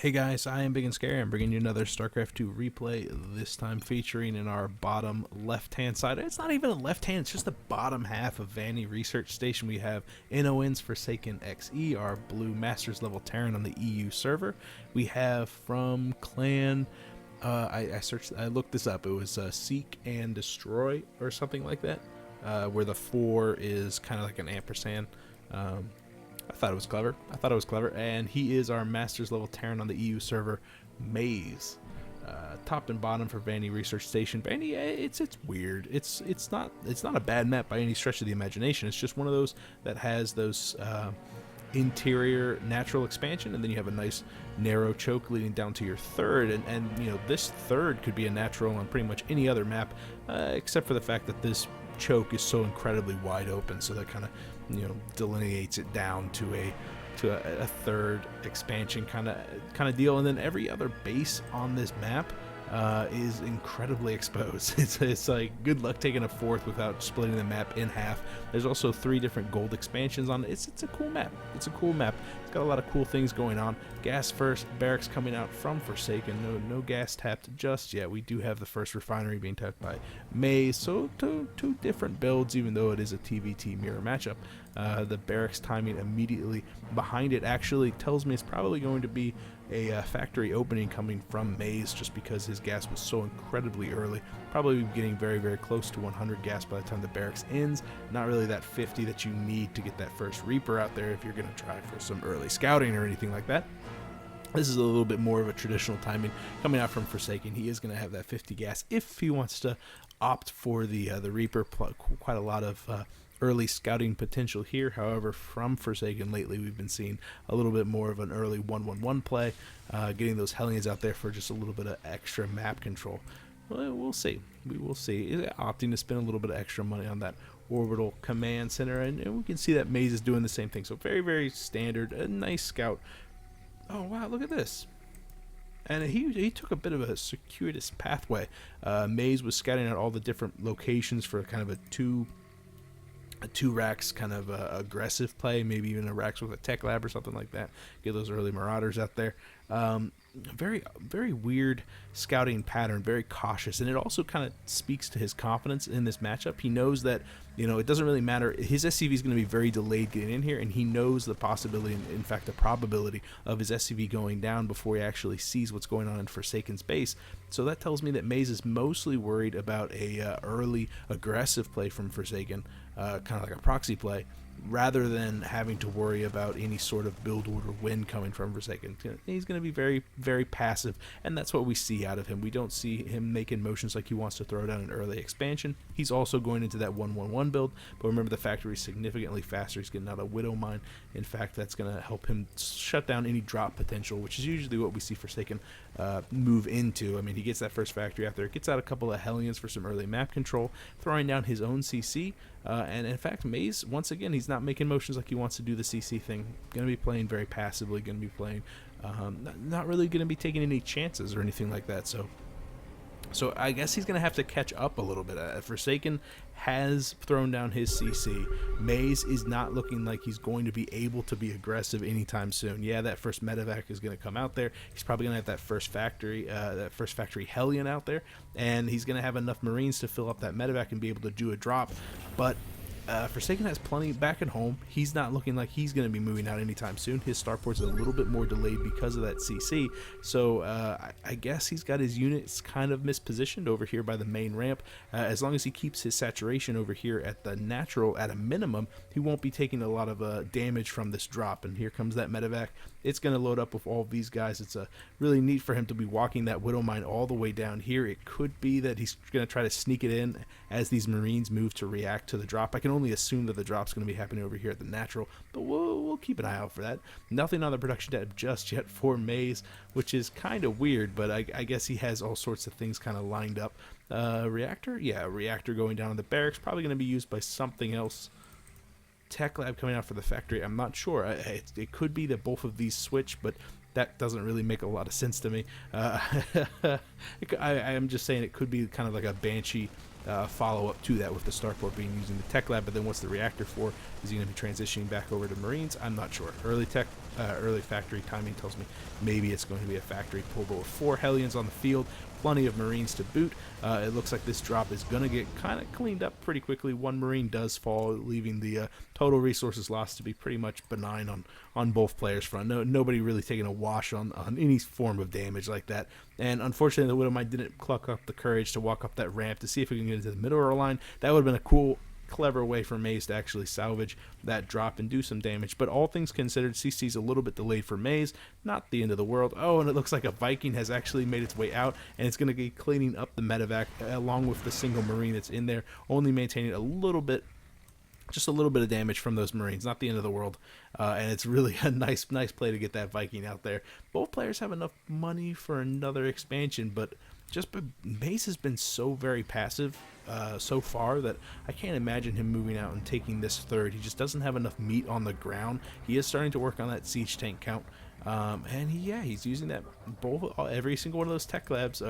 Hey guys, I am Ibigandscary. I'm bringing you another StarCraft 2 replay, this time featuring in our bottom left-hand side. It's not even a left-hand, it's just the bottom half of Vanny Research Station. We have NoN's ForsakNXE, our blue Masters level Terran on the EU server. We have from Clan, I looked this up, it was Seek and Destroy or something like that, where the 4 is kind of like an ampersand. I thought it was clever. And he is our Masters level Terran on the EU server, Mazi. Top and bottom for Vanny Research Station. Vanny, it's weird. It's not a bad map by any stretch of the imagination. It's just one of those that has those interior natural expansion, and then you have a nice narrow choke leading down to your third. And you know, this third could be a natural on pretty much any other map, except for the fact that this choke is so incredibly wide open, so that kind of, you know, delineates it down to a third expansion kind of deal. And then every other base on this map is incredibly exposed. It's like good luck taking a fourth without splitting the map in half. There's also 3 different gold expansions on it. It's a cool map. It's got a lot of cool things going on. Gas first, barracks coming out from Forsaken. No gas tapped just yet. We do have the first refinery being tapped by Mazi. So two different builds, even though it is a TVT mirror matchup. The barracks timing immediately behind it actually tells me it's probably going to be a factory opening coming from Mazi, just because his gas was so incredibly early. Probably getting very, very close to 100 gas by the time the barracks ends. Not really that 50 that you need to get that first Reaper out there if you're going to try for some early scouting or anything like that. This is a little bit more of a traditional timing coming out from Forsaken. He is going to have that 50 gas if he wants to opt for the Reaper. Quite a lot of early scouting potential here. However, from Forsaken lately, we've been seeing a little bit more of an early 1-1-1 play, getting those Hellions out there for just a little bit of extra map control. Well, we'll see. We will see. Opting to spend a little bit of extra money on that orbital command center, and we can see that Mazi is doing the same thing. So very, very standard. A nice scout. Oh wow, look at this. And he took a bit of a circuitous pathway. Mazi was scouting out all the different locations for kind of a two racks kind of aggressive play, maybe even a racks with a tech lab or something like that. Get those early marauders out there. Very, very weird scouting pattern, very cautious, and it also kind of speaks to his confidence in this matchup. He knows that, you know, it doesn't really matter. His SCV is going to be very delayed getting in here, and he knows the possibility, in fact the probability, of his SCV going down before he actually sees what's going on in Forsaken's base. So that tells me that Mazi is mostly worried about a early aggressive play from Forsaken, kind of like a proxy play, rather than having to worry about any sort of build order win coming from Forsaken. He's going to be very, very passive, and that's what we see out of him. We don't see him making motions like he wants to throw down an early expansion. He's also going into that 1-1-1 build, but remember, the factory is significantly faster. He's getting out a Widow Mine. In fact, that's going to help him shut down any drop potential, which is usually what we see Forsaken move into. I mean, he gets that first factory out there, gets out a couple of Hellions for some early map control, throwing down his own CC, and in fact, Mazi, once again, he's not making motions like he wants to do the CC thing. Going to be playing very passively, going to be playing, not really going to be taking any chances or anything like that. So I guess he's going to have to catch up a little bit. Forsaken has thrown down his CC. Mazi is not looking like he's going to be able to be aggressive anytime soon. Yeah, that first medevac is going to come out there. He's probably going to have that first factory Hellion out there, and he's going to have enough Marines to fill up that medevac and be able to do a drop. But Forsaken has plenty back at home. He's not looking like he's going to be moving out anytime soon. His starport's a little bit more delayed because of that CC. So I guess he's got his units kind of mispositioned over here by the main ramp. As long as he keeps his saturation over here at the natural at a minimum, he won't be taking a lot of damage from this drop. And here comes that medevac. It's going to load up with all of these guys. It's really neat for him to be walking that Widow Mine all the way down here. It could be that he's going to try to sneak it in as these Marines move to react to the drop. I can only assume that the drop's going to be happening over here at the natural, but we'll keep an eye out for that. Nothing on the production tab just yet for Mazi, which is kind of weird, but I guess he has all sorts of things kind of lined up. Reactor? Yeah, reactor going down in the barracks, probably going to be used by something else. Tech lab coming out for the factory, I'm not sure. It could be that both of these switch, but that doesn't really make a lot of sense to me. I am just saying it could be kind of like a Banshee follow-up to that, with the starport being using the tech lab, but then what's the reactor for? Is he going to be transitioning back over to Marines? I'm not sure. Early tech early factory timing tells me maybe it's going to be a factory pull, but with 4 Hellions on the field, plenty of Marines to boot. It looks like this drop is going to get kind of cleaned up pretty quickly. 1 Marine does fall, leaving the total resources lost to be pretty much benign on both players' front. Nobody really taking a wash on any form of damage like that. And unfortunately, the Widowmine didn't pluck up the courage to walk up that ramp to see if we can get into the middle of our line. That would have been a cool, clever way for Maze to actually salvage that drop and do some damage. But all things considered, CC's a little bit delayed for Maze. Not the end of the world. Oh, and it looks like a Viking has actually made its way out, and it's going to be cleaning up the medevac along with the single Marine that's in there, only maintaining a little bit, just a little bit of damage from those Marines. Not the end of the world. And it's really a nice play to get that Viking out there. Both players have enough money for another expansion, but Maze has been so very passive so far that I can't imagine him moving out and taking this third. He just doesn't have enough meat on the ground. He is starting to work on that siege tank count, and he's using that. Every single one of those tech labs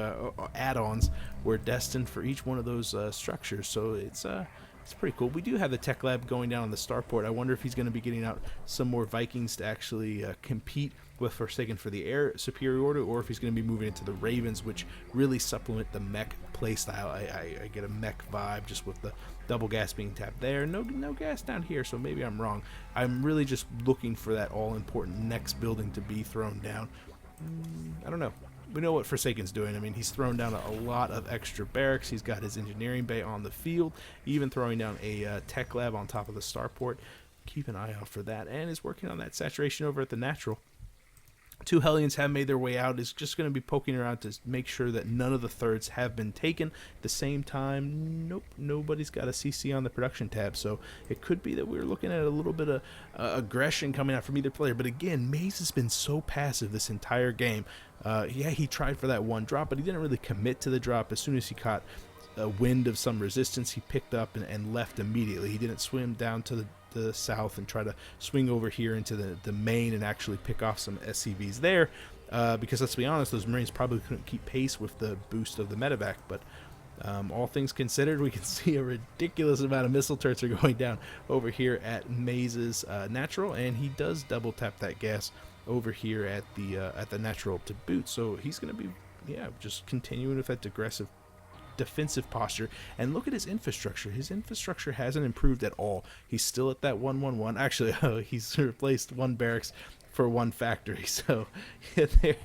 add-ons were destined for each one of those structures, so it's pretty cool. We do have the tech lab going down on the starport. I wonder if he's going to be getting out some more Vikings to actually compete with Forsaken for the air superiority, or if he's going to be moving into the Ravens, which really supplement the mech playstyle. I get a mech vibe just with the double gas being tapped there. No gas down here, so maybe I'm wrong. I'm really just looking for that all-important next building to be thrown down. I don't know. We know what Forsaken's doing. I mean, he's thrown down a lot of extra barracks. He's got his engineering bay on the field, even throwing down a tech lab on top of the starport. Keep an eye out for that, and is working on that saturation over at the natural. 2 Hellions have made their way out. Is just going to be poking around to make sure that none of the thirds have been taken. At the same time, nope, nobody's got a CC on the production tab, so it could be that we're looking at a little bit of aggression coming out from either player. But again, Maze has been so passive this entire game. He tried for that one drop, but he didn't really commit to the drop. As soon as he caught a wind of some resistance, he picked up and left immediately. He didn't swim down to the south and try to swing over here into the main and actually pick off some SCVs there, because let's be honest, those Marines probably couldn't keep pace with the boost of the medevac. But all things considered, we can see a ridiculous amount of missile turrets are going down over here at Maze's natural, and he does double tap that gas over here at the natural to boot. So he's going to be just continuing with that aggressive defensive posture. And look at his infrastructure. His infrastructure hasn't improved at all. He's still at that 111. Actually, he's replaced 1 barracks for 1 factory. So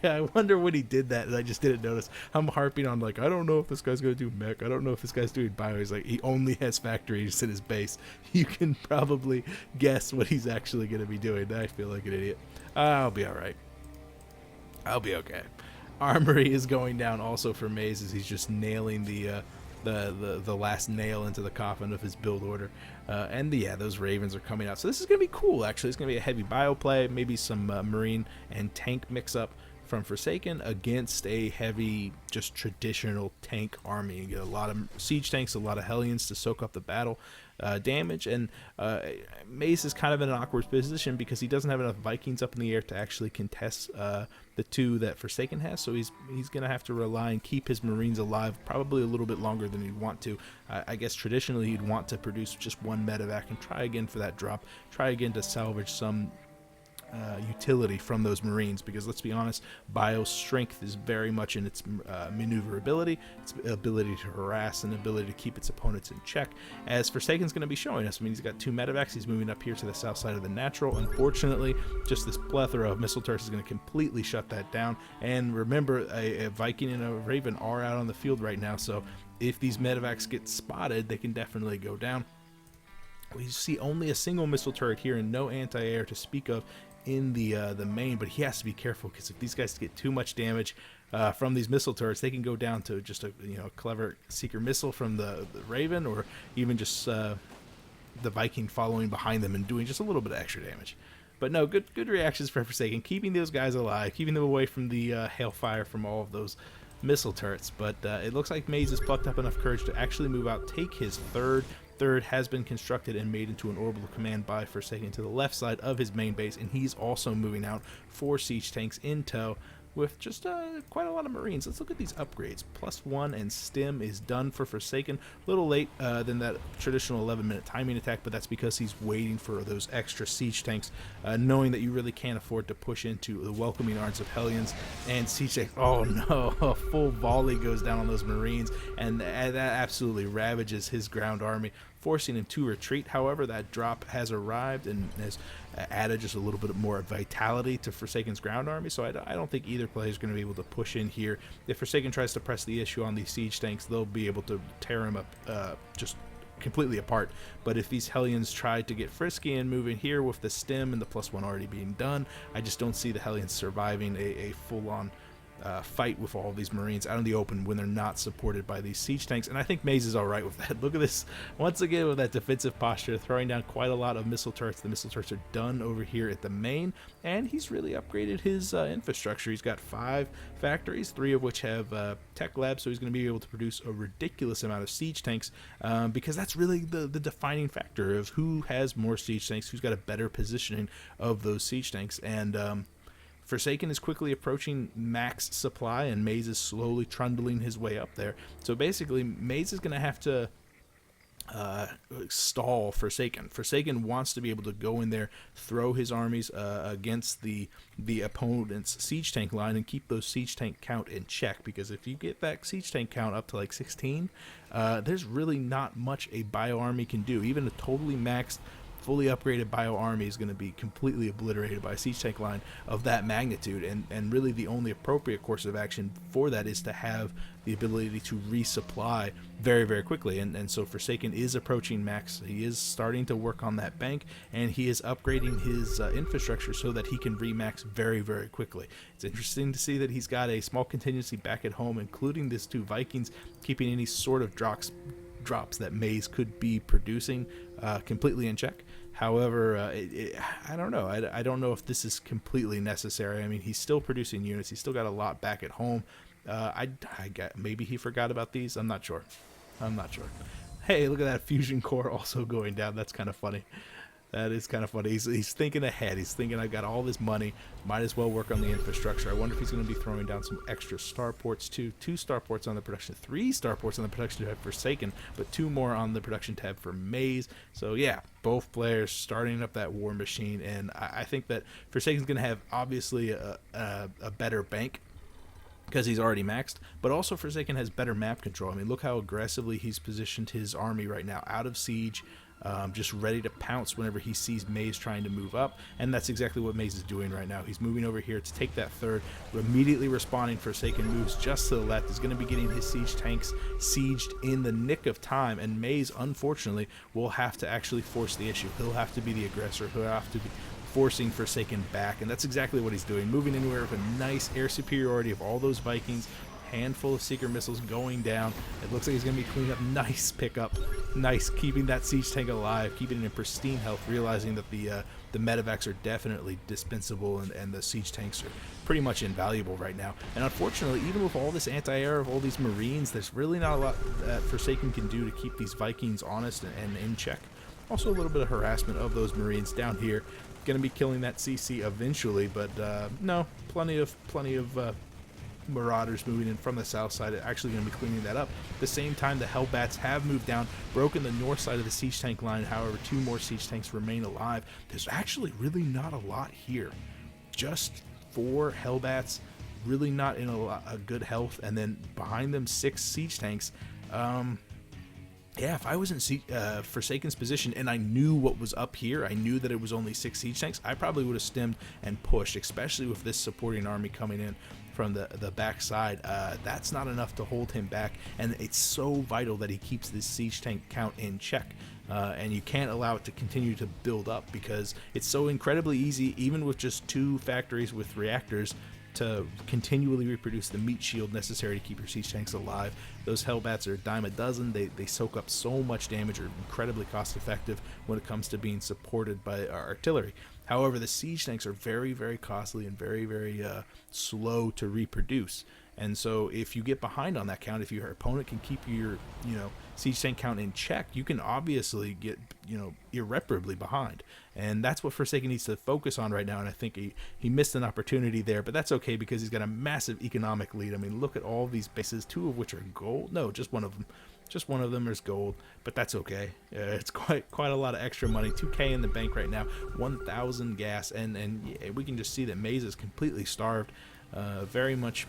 I wonder when he did that, and I just didn't notice. I'm harping on, like, I don't know if this guy's going to do mech. I don't know if this guy's doing bio. He's like, he only has factories in his base. You can probably guess what he's actually going to be doing. I feel like an idiot. I'll be all right. I'll be okay. Armory is going down also for Maze as he's just nailing the last nail into the coffin of his build order. And those Ravens are coming out. So this is going to be cool, actually. It's going to be a heavy bio play, maybe some Marine and tank mix-up from Forsaken against a heavy, just traditional tank army. You get a lot of siege tanks, a lot of Hellions to soak up the battle damage, and Maze is kind of in an awkward position because he doesn't have enough Vikings up in the air to actually contest the 2 that Forsaken has, so he's going to have to rely and keep his Marines alive probably a little bit longer than he'd want to. I guess traditionally he'd want to produce just 1 medevac and try again for that drop, try again to salvage some utility from those Marines, because let's be honest, Bio's strength is very much in its maneuverability, its ability to harass, and ability to keep its opponents in check, as Forsaken's going to be showing us. I mean, he's got 2 medevacs, he's moving up here to the south side of the natural. Unfortunately, just this plethora of missile turrets is going to completely shut that down. And remember, a Viking and a Raven are out on the field right now, so if these medevacs get spotted, they can definitely go down. We see only a single missile turret here and no anti-air to speak of in the main, but he has to be careful, because if these guys get too much damage from these missile turrets, they can go down to just a clever seeker missile from the Raven, or even just the Viking following behind them and doing just a little bit of extra damage. But no, good reactions for Forsaken, keeping those guys alive, keeping them away from the hailfire from all of those missile turrets. But it looks like Maze has plucked up enough courage to actually move out, take his third has been constructed and made into an orbital command by Forsaken to the left side of his main base, and he's also moving out 4 siege tanks in tow. with just quite a lot of Marines. Let's look at these upgrades. +1 and stim is done for Forsaken. A little late than that traditional 11-minute timing attack, but that's because he's waiting for those extra siege tanks, knowing that you really can't afford to push into the welcoming arms of Hellions and siege tanks. Oh no, a full volley goes down on those Marines, and that absolutely ravages his ground army, forcing him to retreat. However, that drop has arrived and has added just a little bit more vitality to Forsaken's ground army, so I don't think either player is going to be able to push in here. If Forsaken tries to press the issue on these siege tanks, they'll be able to tear him up just completely apart. But if these Hellions try to get frisky and move in here with the stim and the +1 already being done, I just don't see the Hellions surviving a full-on fight with all of these Marines out in the open when they're not supported by these siege tanks. And I think Mazi is alright with that. Look at this once again with that defensive posture, throwing down quite a lot of missile turrets. The missile turrets are done over here at the main, and he's really upgraded his infrastructure. He's got 5 factories, 3 of which have tech labs, so he's going to be able to produce a ridiculous amount of siege tanks, because that's really the defining factor of who has more siege tanks, who's got a better positioning of those siege tanks. And Forsaken is quickly approaching max supply, and Mazi is slowly trundling his way up there. So basically, Mazi is going to have to stall Forsaken. Forsaken wants to be able to go in there, throw his armies against the opponent's siege tank line and keep those siege tank count in check, because if you get that siege tank count up to like 16, there's really not much a bio army can do. Even a totally maxed, fully upgraded bio army is going to be completely obliterated by a siege tank line of that magnitude, and really the only appropriate course of action for that is to have the ability to resupply very, very quickly. And so Forsaken is approaching max. He is starting to work on that bank, and he is upgrading his infrastructure so that he can remax very, very quickly. It's interesting to see that he's got a small contingency back at home, including these 2 Vikings, keeping any sort of drops that Mazi could be producing completely in check. However, I don't know. I don't know if this is completely necessary. I mean, he's still producing units. He's still got a lot back at home. Maybe he forgot about these. I'm not sure. Hey, look at that fusion core also going down. That's kind of funny. That is kind of funny. He's thinking ahead. He's thinking, I've got all this money, might as well work on the infrastructure. I wonder if he's going to be throwing down some extra starports too. 2 starports on the production, 3 starports on the production tab for Forsaken, but 2 more on the production tab for Mazi. So yeah, both players starting up that war machine, and I think that Forsaken's going to have obviously a better bank, because he's already maxed, but also Forsaken has better map control. I mean, look how aggressively he's positioned his army right now, out of siege, just ready to pounce whenever he sees Mazi trying to move up, and that's exactly what Mazi is doing right now. He's moving over here to take that third, immediately responding. Forsaken moves just to the left, is going to be getting his siege tanks sieged in the nick of time, and Mazi, unfortunately, will have to actually force the issue. He'll have to be the aggressor. He'll have to be forcing Forsaken back, and that's exactly what he's doing, moving anywhere with a nice air superiority of all those Vikings, handful of seeker missiles going down. It looks like he's going to be cleaning up. Nice pickup, nice keeping that siege tank alive, keeping it in pristine health, realizing that the medevacs are definitely dispensable, and the siege tanks are pretty much invaluable right now. And unfortunately, even with all this anti-air of all these Marines, there's really not a lot that Forsaken can do to keep these Vikings honest and in check. Also a little bit of harassment of those Marines down here. Going to be killing that CC eventually, but no, plenty of Marauders moving in from the south side, actually going to be cleaning that up. At the same time, the Hellbats have moved down, broken the north side of the siege tank line. However, 2 more siege tanks remain alive. There's actually really not a lot here. Just 4 Hellbats, really not in a good health, and then behind them 6 siege tanks. Yeah, if I was in Forsaken's position and I knew what was up here, I knew that it was only 6 siege tanks, I probably would have stemmed and pushed, especially with this supporting army coming in from the backside. That's not enough to hold him back, and it's so vital that he keeps this siege tank count in check. And you can't allow it to continue to build up, because it's so incredibly easy, even with just 2 factories with reactors, to continually reproduce the meat shield necessary to keep your siege tanks alive. Those Hellbats are a dime a dozen. They soak up so much damage, are incredibly cost effective when it comes to being supported by our artillery. However, the siege tanks are very, very costly and very, very slow to reproduce. And so if you get behind on that count, if your opponent can keep your, siege tank count in check, you can obviously get, irreparably behind. And that's what Forsaken needs to focus on right now, and I think he missed an opportunity there, but that's okay because he's got a massive economic lead. I mean, look at all these bases, 2 of which are gold. No, just one of them. Just one of them is gold, but that's okay. It's quite a lot of extra money. 2K in the bank right now, 1,000 gas, and yeah, we can just see that Maze is completely starved. Very much,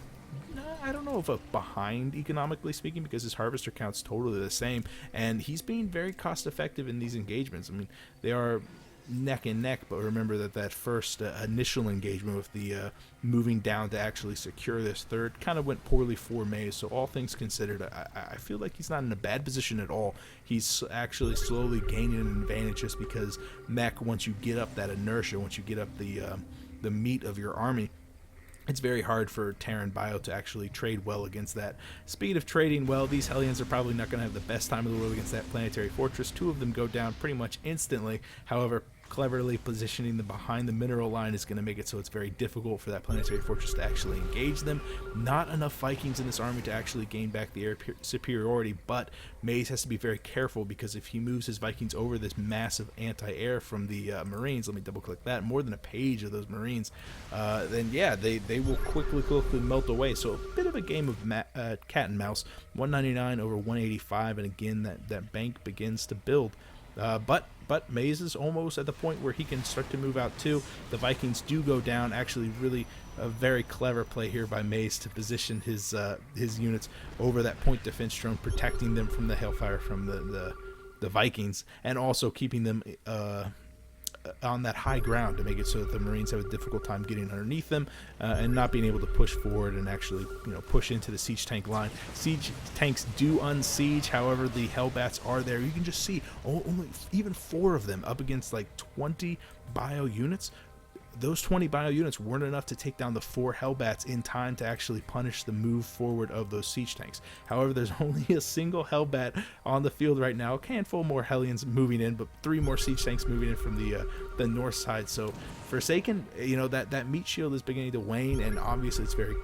I don't know if behind economically speaking, because his harvester count's totally the same, and he's being very cost effective in these engagements. I mean, they are neck and neck, but remember that first initial engagement with the moving down to actually secure this third kind of went poorly for Maze. So all things considered, I feel like he's not in a bad position at all. He's actually slowly gaining an advantage just because mech, once you get up that inertia, once you get up the meat of your army, it's very hard for Terran Bio to actually trade well against that. Speed of trading, well, these Hellions are probably not going to have the best time in the world against that planetary fortress. 2 of them go down pretty much instantly. However, cleverly positioning them behind the mineral line is going to make it so it's very difficult for that planetary fortress to actually engage them. Not enough Vikings in this army to actually gain back the air superiority, but Maze has to be very careful because if he moves his Vikings over this massive anti-air from the Marines, let me double click that, more than a page of those Marines, then yeah, they will quickly melt away. So a bit of a game of cat and mouse. 199 over 185, and again that bank begins to build. But Maze is almost at the point where he can start to move out too. The Vikings do go down. Actually, really a very clever play here by Maze to position his units over that point defense drone, protecting them from the hailfire from the Vikings, and also keeping them on that high ground to make it so that the Marines have a difficult time getting underneath them and not being able to push forward and actually push into the siege tank line. Siege tanks do unsiege, however the Hellbats are there. You can just see only even 4 of them up against like 20 bio units. Those 20 bio units weren't enough to take down the 4 Hellbats in time to actually punish the move forward of those siege tanks. However, there's only a single Hellbat on the field right now. A handful more Hellions moving in, but 3 more siege tanks moving in from the north side. So Forsaken, that meat shield is beginning to wane, and obviously it's very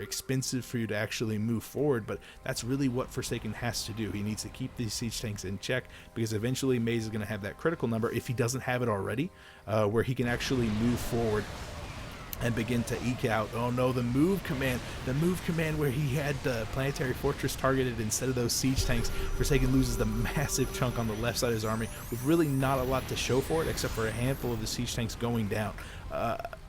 expensive for you to actually move forward, but that's really what Forsaken has to do. He needs to keep these siege tanks in check, because eventually Maze is going to have that critical number, if he doesn't have it already, where he can actually move forward and begin to eke out. Oh no, the move command where he had the planetary fortress targeted instead of those siege tanks. Forsaken loses the massive chunk on the left side of his army with really not a lot to show for it except for a handful of the siege tanks going down.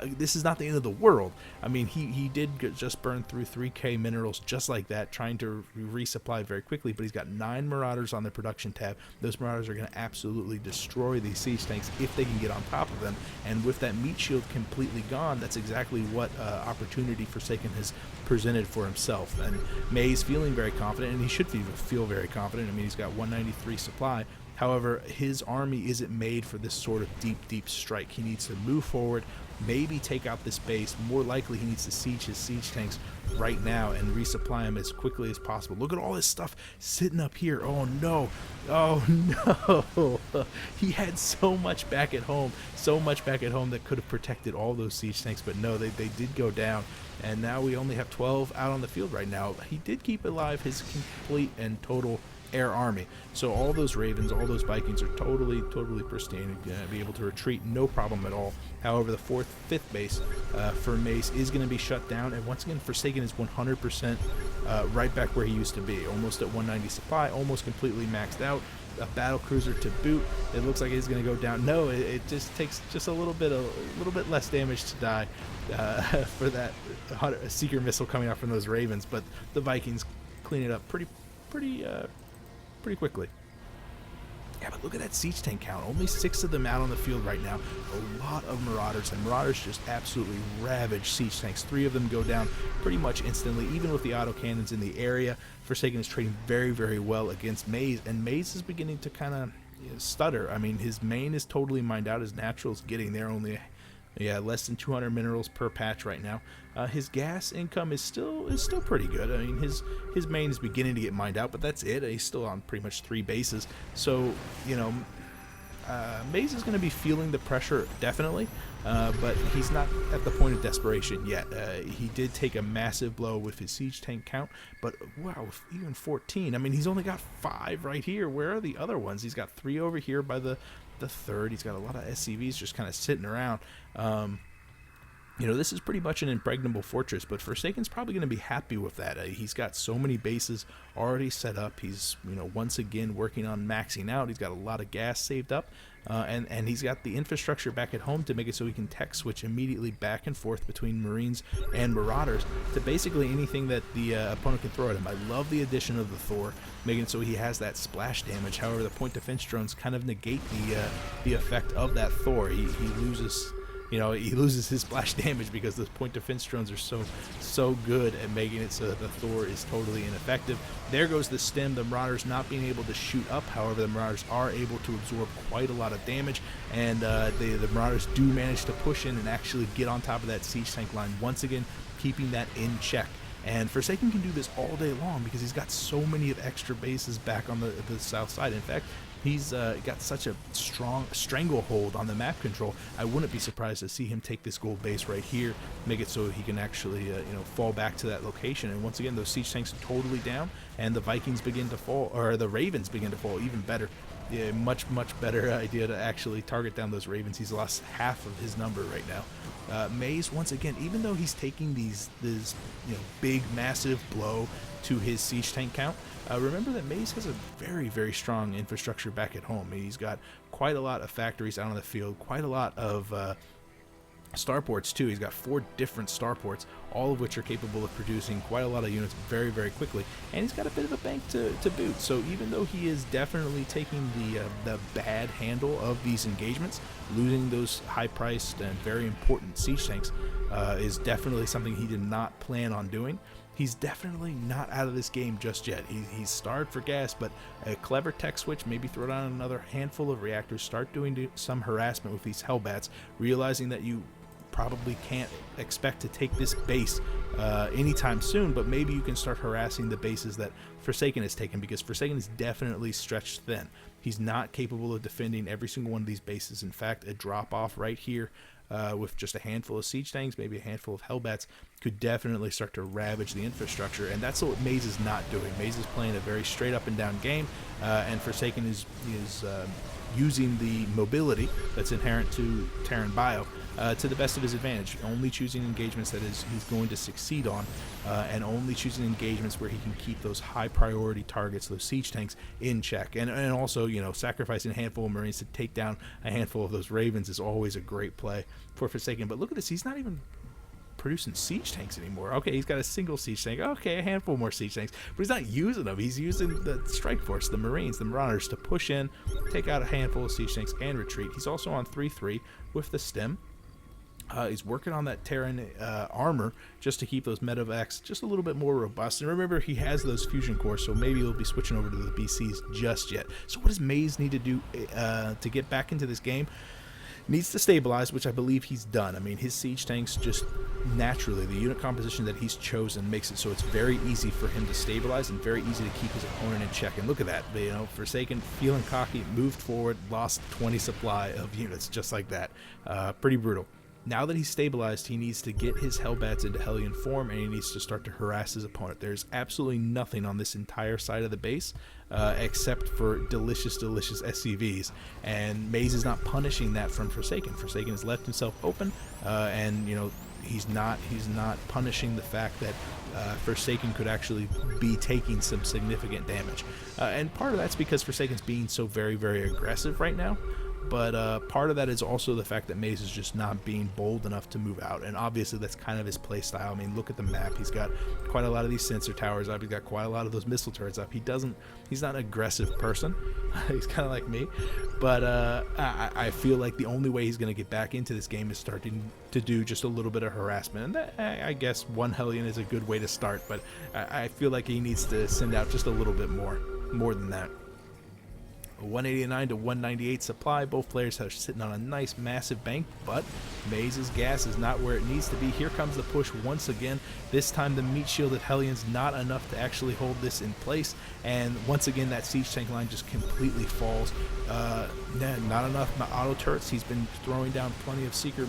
This is not the end of the world. I mean, he did just burn through 3k minerals just like that, trying to resupply very quickly, but he's got 9 Marauders on the production tab. Those Marauders are going to absolutely destroy these siege tanks if they can get on top of them, and with that meat shield completely gone, that's exactly what opportunity Forsaken has presented for himself. And Maze feeling very confident, and he should feel very confident. I mean, he's got 193 supply. However, his army isn't made for this sort of deep strike. He needs to move forward, maybe take out this base. More likely, he needs to siege his siege tanks right now and resupply them as quickly as possible. Look at all this stuff sitting up here. Oh no. Oh no. He had so much back at home. That could have protected all those siege tanks, but no, they did go down. And now we only have 12 out on the field right now. He did keep alive his complete and total air army, so all those Ravens, all those Vikings are totally pristine and going to be able to retreat no problem at all. However, the 4th, 5th base for Mace is going to be shut down, and once again Forsaken is 100% right back where he used to be, almost at 190 supply, almost completely maxed out. A battle cruiser to boot. It looks like it's going to go down. No, it just takes just a little bit less damage to die for that seeker missile coming out from those Ravens, but the Vikings clean it up pretty quickly. Yeah, but look at that siege tank count. Only 6 of them out on the field right now. A lot of Marauders, and Marauders just absolutely ravage siege tanks. 3 of them go down pretty much instantly, even with the autocannons in the area. Forsaken is trading very well against Maze, and Maze is beginning to kind of stutter. I mean, his main is totally mined out. His natural is getting there, only less than 200 minerals per patch right now. His gas income is still pretty good. I mean, his main is beginning to get mined out, but that's it. He's still on pretty much 3 bases. So, Mazi is going to be feeling the pressure, definitely, but he's not at the point of desperation yet. He did take a massive blow with his siege tank count, but wow, even 14. I mean, he's only got 5 right here. Where are the other ones? He's got 3 over here by the third. He's got a lot of SCVs just kind of sitting around. You know, this is pretty much an impregnable fortress, but Forsaken's probably going to be happy with that. He's got so many bases already set up. He's, you know, once again working on maxing out. He's got a lot of gas saved up, and he's got the infrastructure back at home to make it so he can tech switch immediately back and forth between Marines and Marauders to basically anything that the opponent can throw at him. I love the addition of the Thor, making it so he has that splash damage. However, the point defense drones kind of negate the effect of that Thor. He loses... You know, he loses his splash damage because those point defense drones are so good at making it so that the Thor is totally ineffective. There goes the stem, the Marauders not being able to shoot up. However, the Marauders are able to absorb quite a lot of damage, and the Marauders do manage to push in and actually get on top of that siege tank line, once again keeping that in check. And Forsaken can do this all day long because he's got so many of extra bases back on the south side. In fact, he's got such a strong stranglehold on the map control. I wouldn't be surprised to see him take this gold base right here, make it so he can actually you know, fall back to that location. And once again, those siege tanks are totally down, and the Vikings begin to fall, or the Ravens begin to fall. Even better. Yeah, much better idea to actually target down those Ravens. He's lost half of his number right now. Mazi, once again, even though he's taking this you know, big massive blow to his siege tank count, remember that Mazi has a very strong infrastructure back at home. He's got quite a lot of factories out on the field, quite a lot of starports too. He's got 4 different starports, all of which are capable of producing quite a lot of units very quickly, and he's got a bit of a bank to boot. So even though he is definitely taking the bad handle of these engagements, losing those high-priced and very important siege tanks is definitely something he did not plan on doing. He's definitely not out of this game just yet. He's starved for gas, but a clever tech switch, maybe throw down another handful of reactors, start doing some harassment with these Hellbats, realizing that you probably can't expect to take this base anytime soon, but maybe you can start harassing the bases that Forsaken has taken, because Forsaken is definitely stretched thin. He's not capable of defending every single one of these bases. In fact, a drop-off right here with just a handful of siege tanks, maybe a handful of Hellbats, could definitely start to ravage the infrastructure, and that's what Mazi is not doing. Mazi is playing a very straight up and down game, and Forsaken is using the mobility that's inherent to Terran Bio to the best of his advantage, only choosing engagements that he's going to succeed on, and only choosing engagements where he can keep those high priority targets, those siege tanks, in check. And also, you know, sacrificing a handful of Marines to take down a handful of those Ravens is always a great play for Forsaken. But look at this, he's not even producing siege tanks anymore. Okay, he's got a single siege tank. Okay, a handful more siege tanks, but he's not using them. He's using the strike force, the Marines, the Marauders, to push in, take out a handful of siege tanks, and retreat. He's also on 3-3 with the stem. He's working on that Terran armor just to keep those medevacs just a little bit more robust. And remember, he has those fusion cores, so maybe he'll be switching over to the BCs just yet. So what does Mazi need to do to get back into this game? Needs to stabilize, which I believe he's done. I mean, his siege tanks just naturally, the unit composition that he's chosen makes it so it's very easy for him to stabilize and very easy to keep his opponent in check. And look at that, you know, Forsaken feeling cocky, moved forward, lost 20 supply of units just like that. Pretty brutal. Now that he's stabilized, he needs to get his Hellbats into Hellion form, and he needs to start to harass his opponent. There's absolutely nothing on this entire side of the base except for delicious SCVs, and Mazi is not punishing that from Forsaken. Forsaken has left himself open, and you know, he's not punishing the fact that Forsaken could actually be taking some significant damage, and part of that's because Forsaken's being so very aggressive right now. But part of that is also the fact that Mazi is just not being bold enough to move out, and obviously that's kind of his play style. I mean, look at the map. He's got quite a lot of these sensor towers up. He's got quite a lot of those missile turrets up. He's not an aggressive person. He's kind of like me. But I feel like the only way he's going to get back into this game is starting to do just a little bit of harassment. And that, I guess one Hellion is a good way to start, but I feel like he needs to send out just a little bit more than that. 189 to 198 supply. Both players are sitting on a nice massive bank, but Mazi's gas is not where it needs to be. Here comes the push once again. This time the meat shielded Hellions not enough to actually hold this in place, and once again that siege tank line just completely falls. Not enough auto turrets. He's been throwing down plenty of seeker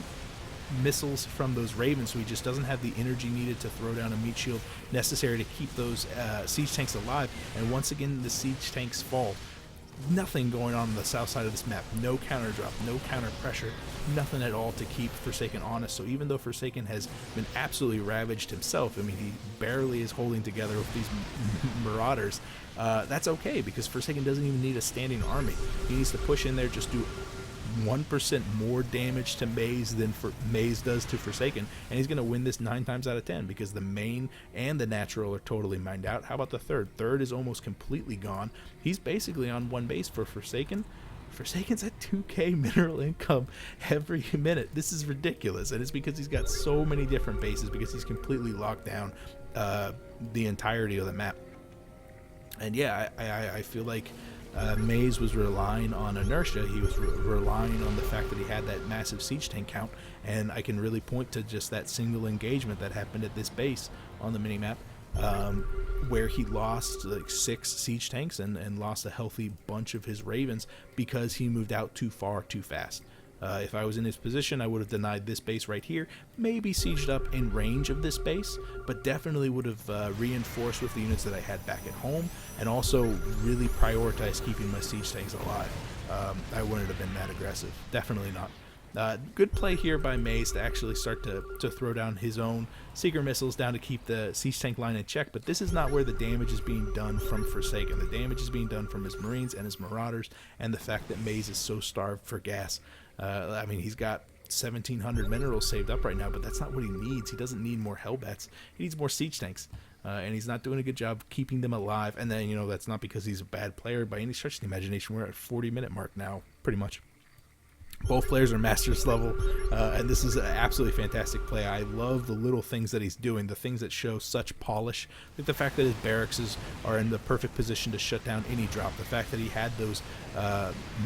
missiles from those Ravens, so he just doesn't have the energy needed to throw down a meat shield necessary to keep those siege tanks alive. And once again the siege tanks fall. Nothing going on the south side of this map. No counter drop, no counter pressure, nothing at all to keep Forsaken honest. So even though Forsaken has been absolutely ravaged himself, I mean, he barely is holding together with these marauders, that's okay, because Forsaken doesn't even need a standing army. He needs to push in there, just do 1% more damage to Mazi than Mazi does to Forsaken, and he's going to win this 9 times out of 10, because the main and the natural are totally mined out. How about the third? Third is almost completely gone. He's basically on one base for Forsaken. Forsaken's at 2k mineral income every minute. This is ridiculous, and it's because he's got so many different bases, because he's completely locked down the entirety of the map. And yeah, I feel like Mazi was relying on inertia. He was relying on the fact that he had that massive siege tank count, and I can really point to just that single engagement that happened at this base on the minimap, where he lost like 6 siege tanks and lost a healthy bunch of his Ravens because he moved out too far too fast. If I was in his position, I would have denied this base right here, maybe sieged up in range of this base, but definitely would have reinforced with the units that I had back at home, and also really prioritized keeping my siege tanks alive. I wouldn't have been that aggressive. Definitely not. Good play here by Mazi to actually start to throw down his own seeker missiles down to keep the siege tank line in check, but this is not where the damage is being done from Forsaken. The damage is being done from his Marines and his Marauders, and the fact that Mazi is so starved for gas. I mean, he's got 1,700 minerals saved up right now, but that's not what he needs. He doesn't need more Hellbats. He needs more siege tanks, and he's not doing a good job keeping them alive. And then, you know, that's not because he's a bad player by any stretch of the imagination. We're at 40-minute mark now, pretty much. Both players are masters level, and this is an absolutely fantastic play. I love the little things that he's doing, the things that show such polish, like the fact that his barracks are in the perfect position to shut down any drop, the fact that he had those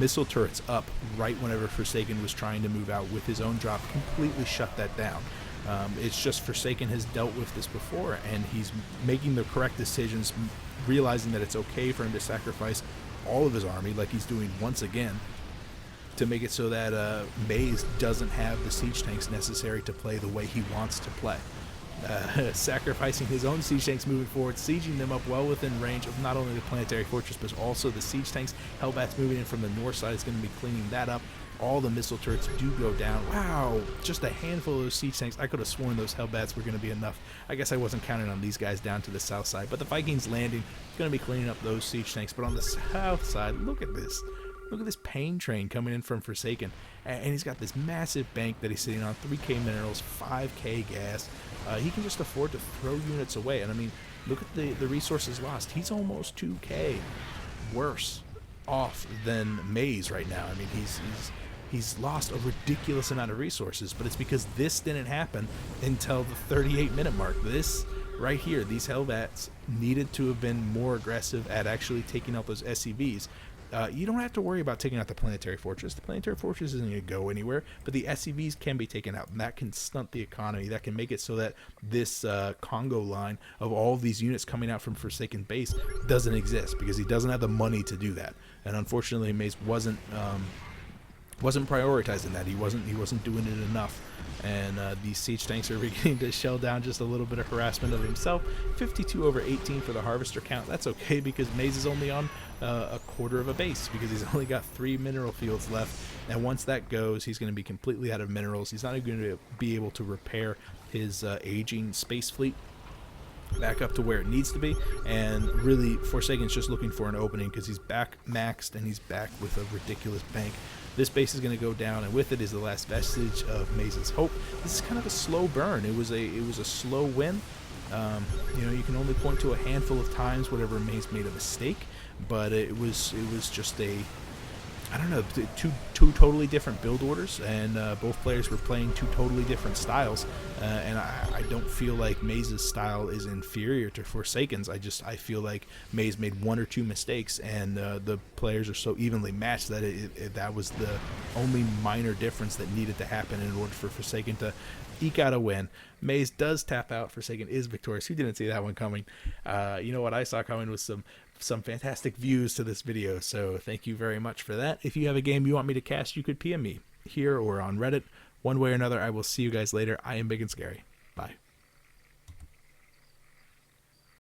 missile turrets up right whenever Forsaken was trying to move out with his own drop, completely shut that down. It's just Forsaken has dealt with this before, and he's making the correct decisions, realizing that it's okay for him to sacrifice all of his army, like he's doing once again, to make it so that Mazi doesn't have the siege tanks necessary to play the way he wants to play. Sacrificing his own siege tanks moving forward, sieging them up well within range of not only the planetary fortress, but also the siege tanks. Hellbats moving in from the north side is going to be cleaning that up. All the missile turrets do go down. Wow, just a handful of those siege tanks. I could have sworn those Hellbats were going to be enough. I guess I wasn't counting on these guys down to the south side, but the Vikings landing is going to be cleaning up those siege tanks. But on the south side, look at this. Look at this pain train coming in from Forsaken, and he's got this massive bank that he's sitting on, 3k minerals, 5k gas. He can just afford to throw units away, and I mean, look at the resources lost. He's almost 2k worse off than Mazi right now. I mean, he's lost a ridiculous amount of resources, but it's because this didn't happen until the 38-minute mark. This right here, these Hellbats needed to have been more aggressive at actually taking out those SCVs. You don't have to worry about taking out the planetary fortress. The planetary fortress isn't going to go anywhere, but the SCVs can be taken out, and that can stunt the economy. That can make it so that this Congo line of all of these units coming out from Forsaken base doesn't exist, because he doesn't have the money to do that. And unfortunately, Mazi wasn't prioritizing that. He wasn't doing it enough. And these siege tanks are beginning to shell down just a little bit of harassment of himself. 52/18 for the harvester count. That's okay, because Mazi is only on a quarter of a base, because he's only got 3 mineral fields left. And once that goes, he's going to be completely out of minerals. He's not going to be able to repair his aging space fleet back up to where it needs to be, and really Forsaken's just looking for an opening, because he's back maxed and he's back with a ridiculous bank. This base is going to go down, and with it is the last vestige of Mazi's hope. This is kind of a slow burn. It was a slow win. You know, you can only point to a handful of times whenever Mazi made a mistake, but it was just a, I don't know, two totally different build orders, and both players were playing two totally different styles. And I don't feel like Maze's style is inferior to Forsaken's. I feel like Maze made one or two mistakes, and the players are so evenly matched that that was the only minor difference that needed to happen in order for Forsaken to eke out a win. Maze does tap out. Forsaken is victorious. Who didn't see that one coming? You know what I saw coming was some fantastic views to this video, so thank you very much for that. If you have a game you want me to cast, you could PM me here or on Reddit. One way or another, I will see you guys later. I am Big and Scary.